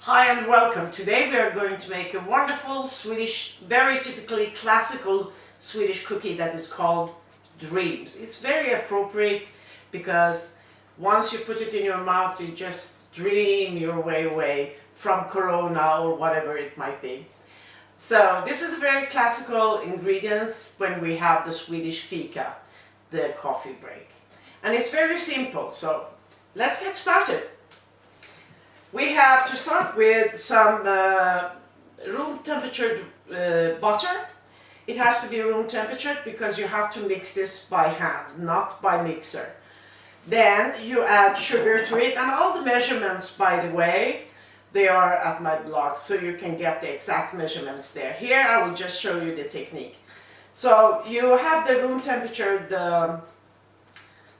Hi and welcome. Today we are going to make a wonderful Swedish, very typically classical Swedish cookie that is called Dreams. It's very appropriate because once you put it in your mouth you just dream your way away from Corona or whatever it might be. So this is a very classical ingredients when we have the Swedish fika, the coffee break. And it's very simple, so let's get started. We have to start with some room temperature butter. It has to be room temperature because you have to mix this by hand, not by mixer. Then you add sugar to it, and all the measurements, by the way, they are at my blog, so you can get the exact measurements there. Here I will just show you the technique. So you have the room temperature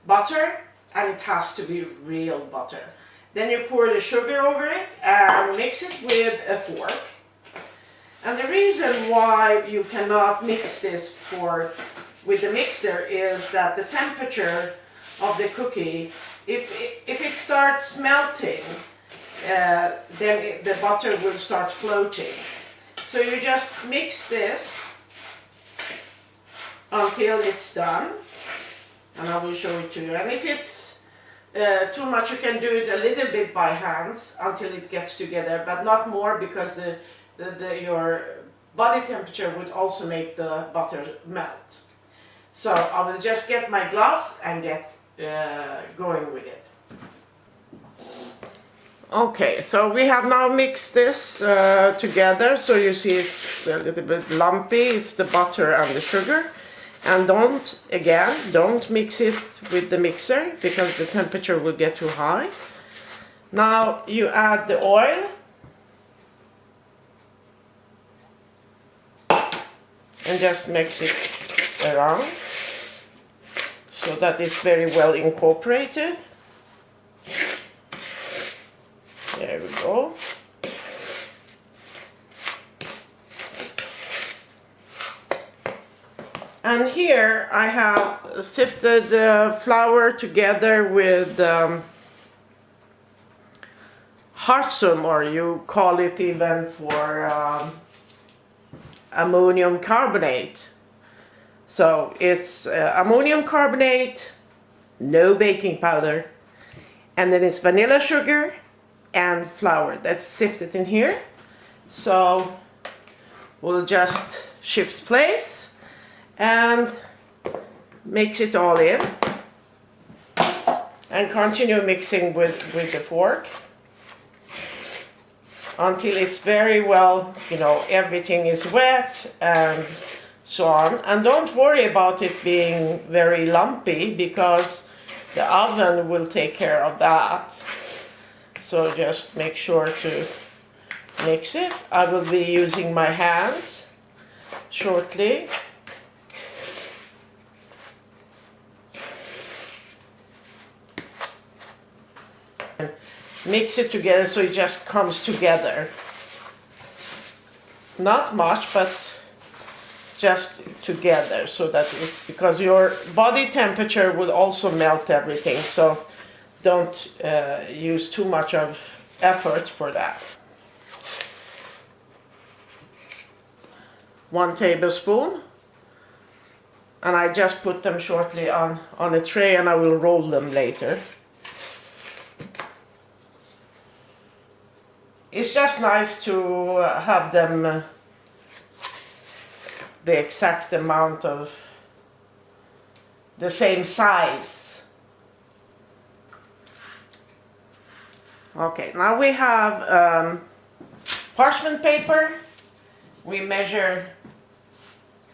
butter, and it has to be real butter. Then you pour the sugar over it and mix it with a fork. And the reason why you cannot mix this with the mixer is that the temperature of the cookie, if it starts melting, then the butter will start floating. So you just mix this until it's done, and I will show it to you. And if it's too much, you can do it a little bit by hands until it gets together, but not more, because your body temperature would also make the butter melt. So I will just get my gloves and get going with it. Okay, so we have now mixed this together, so you see it's a little bit lumpy. It's the butter and the sugar. And don't mix it with the mixer because the temperature will get too high. Now you add the oil and just mix it around so that it's very well incorporated. There we go. And here I have sifted flour together with hartsum, or you call it even for ammonium carbonate. So it's ammonium carbonate, no baking powder, and then it's vanilla sugar and flour that's sifted in here. So we'll just shift place and mix it all in and continue mixing with the fork until it's very well, everything is wet and so on. And don't worry about it being very lumpy because the oven will take care of that. So just make sure to mix it. I will be using my hands shortly. Mix it together so it just comes together. Not much, but just together, so that because your body temperature will also melt everything, so don't use too much of effort for that. 1 tablespoon, and I just put them shortly on a tray, and I will roll them later. It's just nice to have them the exact amount of the same size. Okay, now we have parchment paper. We measure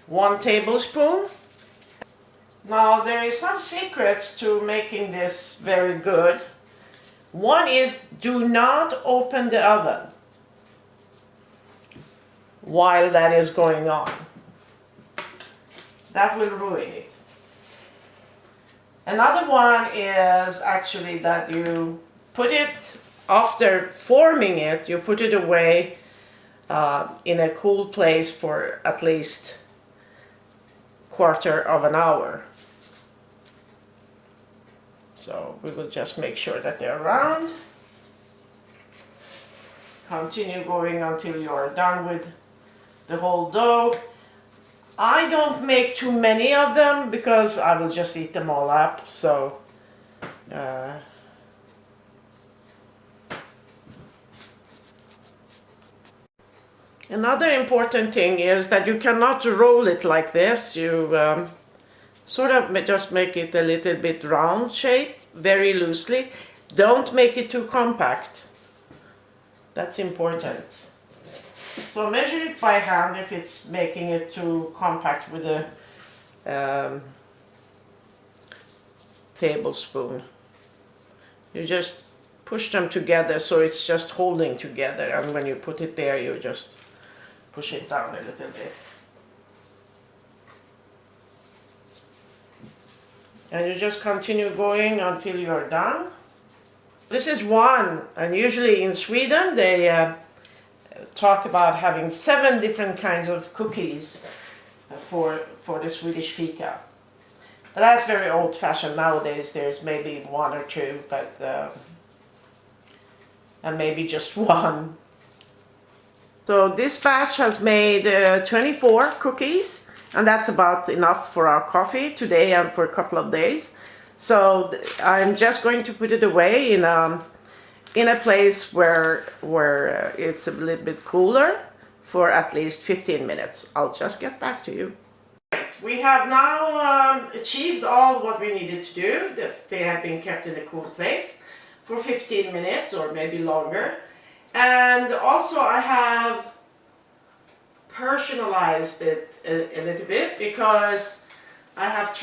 1 tablespoon. Now there is some secrets to making this very good. One is, do not open the oven while that is going on. That will ruin it. Another one is actually that you put it, after forming it, you put it away in a cool place for at least 1/4 of an hour. So we will just make sure that they're round. Continue going until you're done with the whole dough. I don't make too many of them because I will just eat them all up. So another important thing is that you cannot roll it like this. You sort of just make it a little bit round shape, very loosely. Don't make it too compact. That's important. So measure it by hand if it's making it too compact with a tablespoon. You just push them together so it's just holding together, and when you put it there you just push it down a little bit. And you just continue going until you're done. This is one, and usually in Sweden they talk about having 7 different kinds of cookies for the Swedish fika. But that's very old-fashioned. Nowadays there's maybe 1 or 2, but and maybe just 1. So this batch has made 24 cookies, and that's about enough for our coffee today and for a couple of days. So I'm just going to put it away in a place where it's a little bit cooler for at least 15 minutes. I'll just get back to you. We have now achieved all what we needed to do. That they have been kept in a cool place for 15 minutes or maybe longer. And also I have personalized it a little bit because I have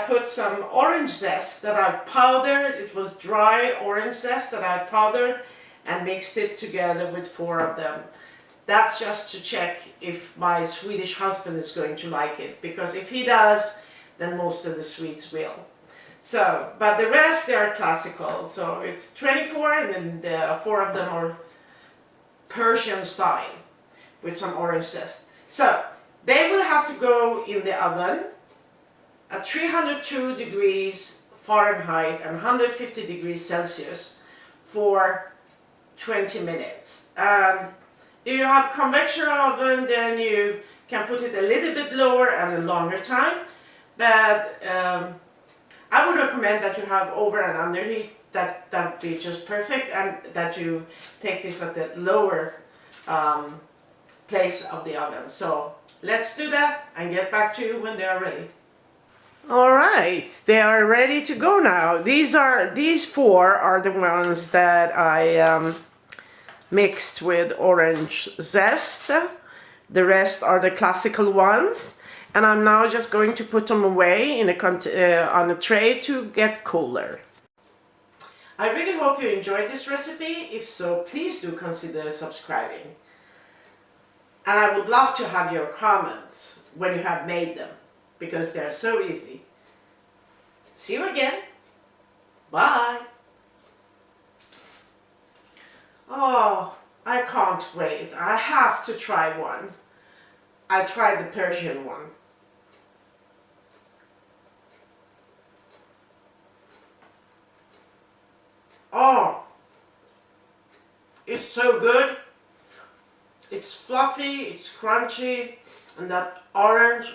put some orange zest that I've powdered. It was dry orange zest that I powdered and mixed it together with 4 of them. That's just to check if my Swedish husband is going to like it, because if he does, then most of the Swedes will. So, but the rest, they are classical. So it's 24 and then 4 of them are Persian style with some orange zest. So they will have to go in the oven at 302 degrees Fahrenheit and 150 degrees Celsius for 20 minutes. And if you have convection oven, then you can put it a little bit lower and a longer time. But I would recommend that you have over and under heat. That would be just perfect, and that you take this at the lower place of the oven. So let's do that and get back to you when they are ready. All right, they are ready to go now. These 4 are the ones that I mixed with orange zest. The rest are the classical ones, and I'm now just going to put them away in on a tray to get cooler. I really hope you enjoyed this recipe. If so, please do consider subscribing. And I would love to have your comments when you have made them, because they're so easy. See you again. Bye. Oh, I can't wait. I have to try one. I tried the Persian one. Oh, it's so good. It's fluffy, it's crunchy, and that orange,